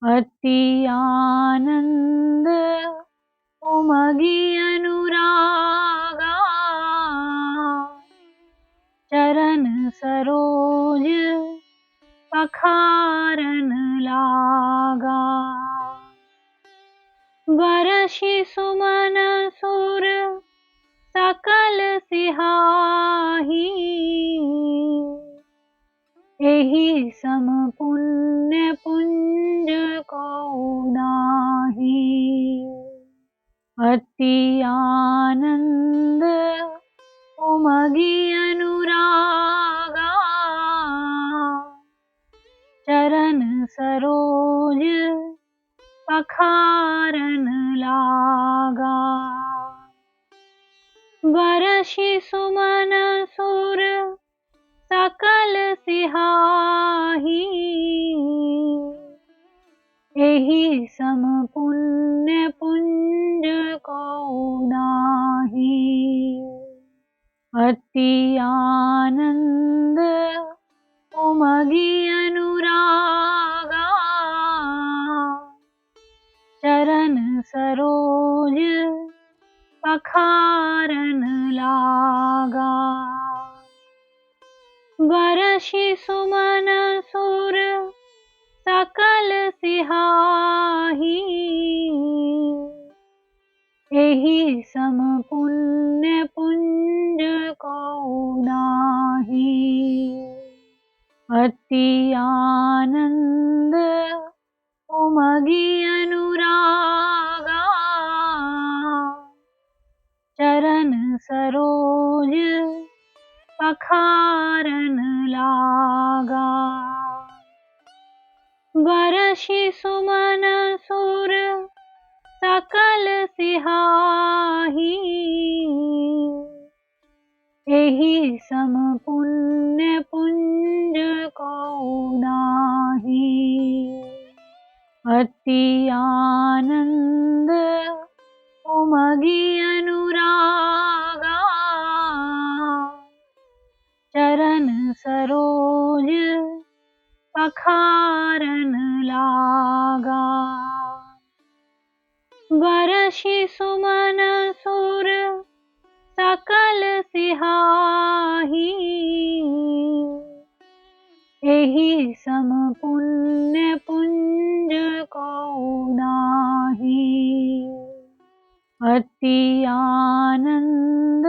अति आनंद उमगी अनुरागा, चरण सरोज पखारन लागा। बरषि सुमन सुर सकल सिहाही, एहि सम पुण्य पुंज को नाही। अति आनंद उमगी अनुरागा, चरण सरोज पखारन लागा। बरषि सुमन सुर सकल सिहाही, एहि सम पुण्य पुंज को नाही। अति आनंद उमगी अनुरागा, चरण सरोज पखारन लागा। बरषि सुमन सुर सकल सिहाही, एहि सम पुण्य पुंज को नाही। अति आनंद उमगी अनुरागा, चरण सरोज पखारन लागा। बरषि सुमन सुर सकल सिहाही, एहि सम पुण्य पुंज को नाही। अति आनंद उमगी अनुरागा, चरण सरोज पखारन लागा। बरषि सुमन सुर सकल सिहाही, एहि सम पुण्य पुंज को नाही। अति आनंद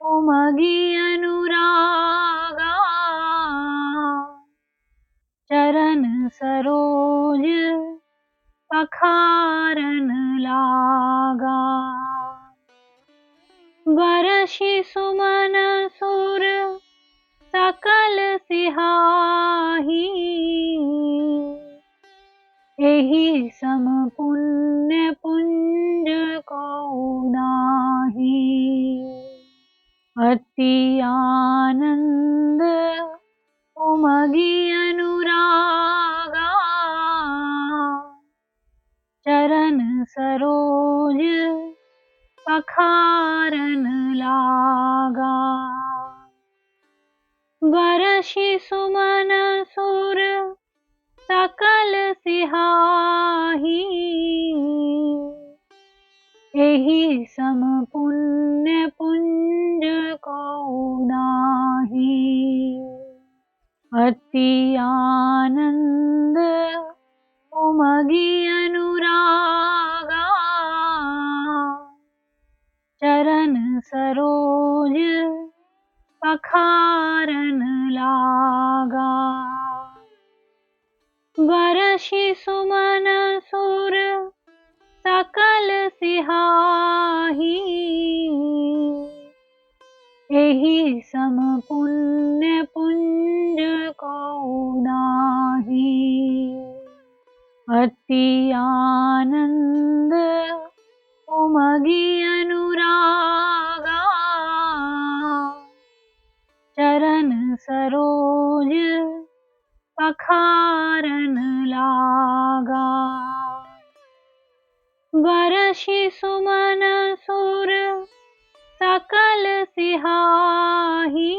उमगी अनुरागा, चरण सरोज पखारन लागा। बरषि सुमन सुर सकल सिहाही, एहि सम पुण्य पुंज को नाही। अति आनंद उमगी अनुरागा, चरण सरोज पखारन लागा। बरषि सुमन सुर सकल सिहाही, एहि सम पुण्य पुंज को नाही। अति आनंद उमगी अनुरागा, चरण सरोज पखारन लागा। बरषि सुमन सुर सकल सिहाही, एहि सम पुण्य पुंज को नाही। अति आनंद उमगी अनुरागा, चरण सरोज पखारन लागा। बरषि सुमन सुर सकल सिहाही,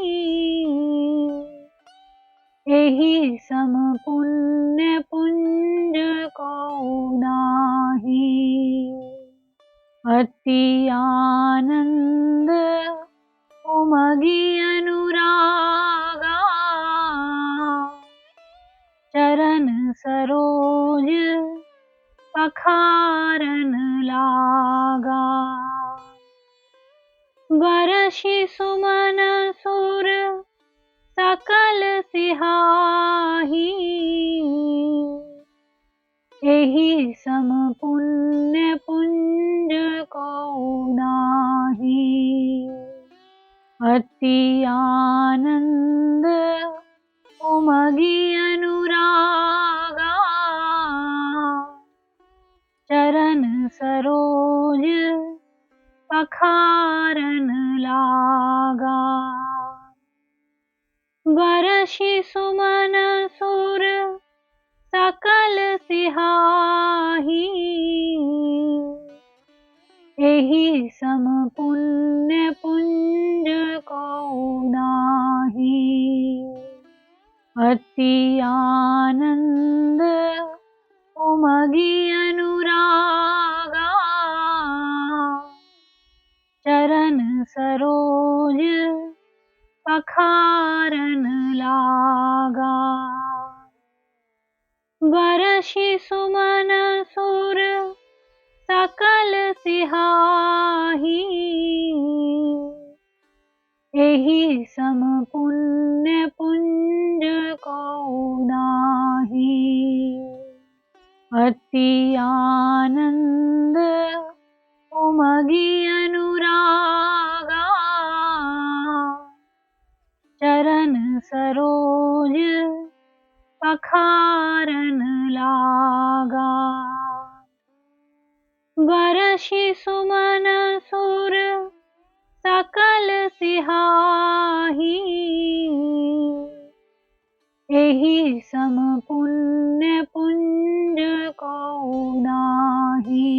एहि सम पुण्य पुंज को नाही। अति आनंद उमगी अनुरागा, चरण सरोज पखारन लागा। बरषि सुमन सुर सकल सिहाही, एहि सम पुण्य पुंज को नाही। अति आनंद उमगी अनुरागा, चरण सरोज पखारन लागा। बरषि सुमन सुर सकल सिहाही, एहि सम पुण्य पुंज को नाही। अति आनंद उमगी अनुरागा, चरण सरोज पखारन लागा। बरषि सुमन सुर सकल सिहाही, एहि सम पुण्य पुंज को नाही। अति आनंद उमगी अनुरागा, चरण सरोज पखारन लागा। बरषि सुमन सुर सकल सिहाही, एहि सम पुण्य पुंज को नाही।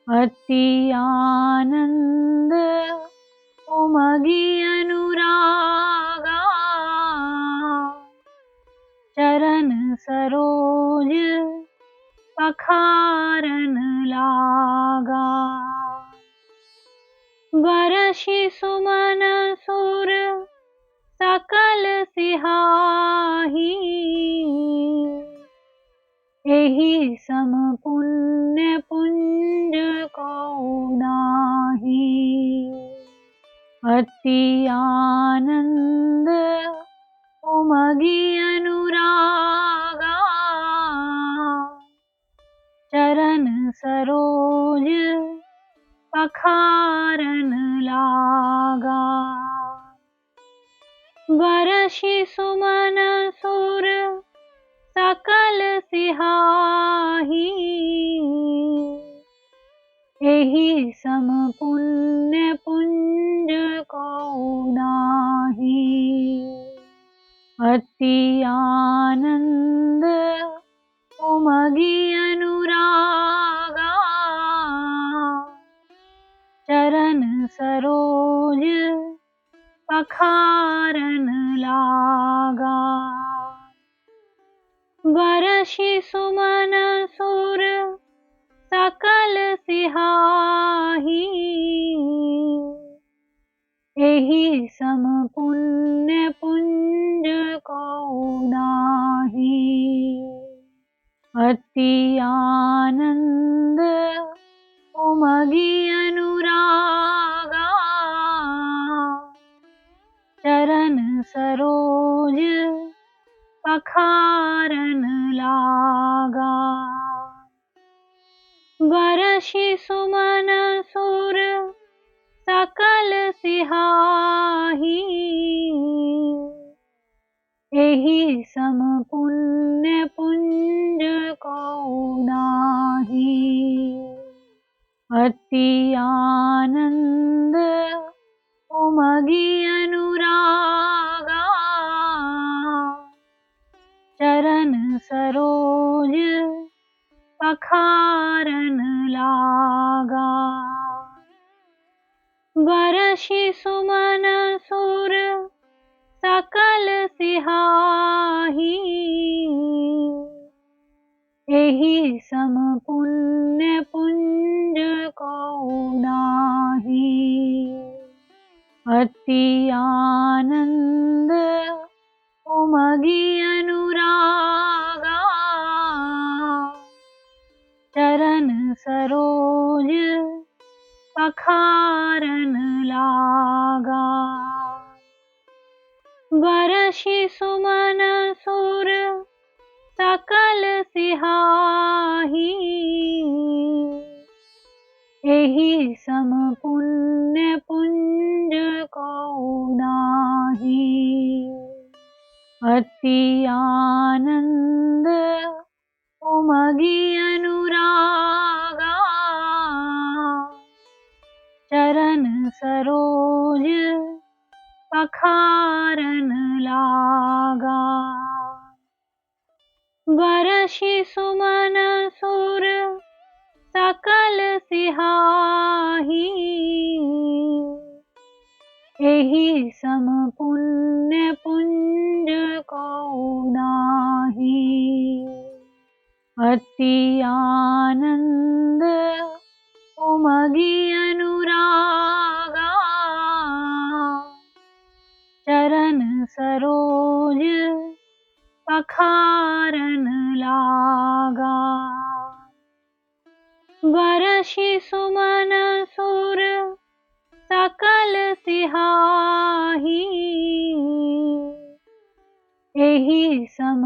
अति आनंद उमगी अनुरागा, चरण सरोज पखारन लागा। बरषि सुमन सुर सकल सिहाही, एहि सम पुण्य पुंज को नाही। अति आनंद उमगी अनुरागा, चरण सरोज पखारन लागा। बरषि सुमन सुर सकल सिहाही, एहि सम पुण्य पुंज को नाही। अति आनंद उमगी अनुरागा, चरण सरोज पखारन लागा। बरषि सुमन सुर सकल सिहाही, एहि सम पुण्य पुंज को नाही। अति आनंद उमगी अनुरागा, चरण सरोज पखारन लागा। बरषि सुमन सुर सकल सिहाही, एहि सम पुण्य पुंज को नाही। अति आनंद उमगी अनुरागा, चरण सरोज पखारन लागा। बरषि सुमन सुर सकल सिहाही, एहि सम पुण्य पुंज को नाही। अति आनंद उमगी अनुरागा, चरण सरोज पखारन लागा। बरषि सुमन सुर सकल सिहाही, एहि सम पुण्य पुंज को नाही। अति आनंद उमगी अनुरागा, चरण सरोज पखारन लागा। बरषि सुमन सुर सकल सिहाही, एहि सम पुण्य पुंज को नाही। अति आनंद उमगी अनुरागा, चरण सरोज पखारन लागा। बरषि सुमन सुर सकल सिहाही, एहि सम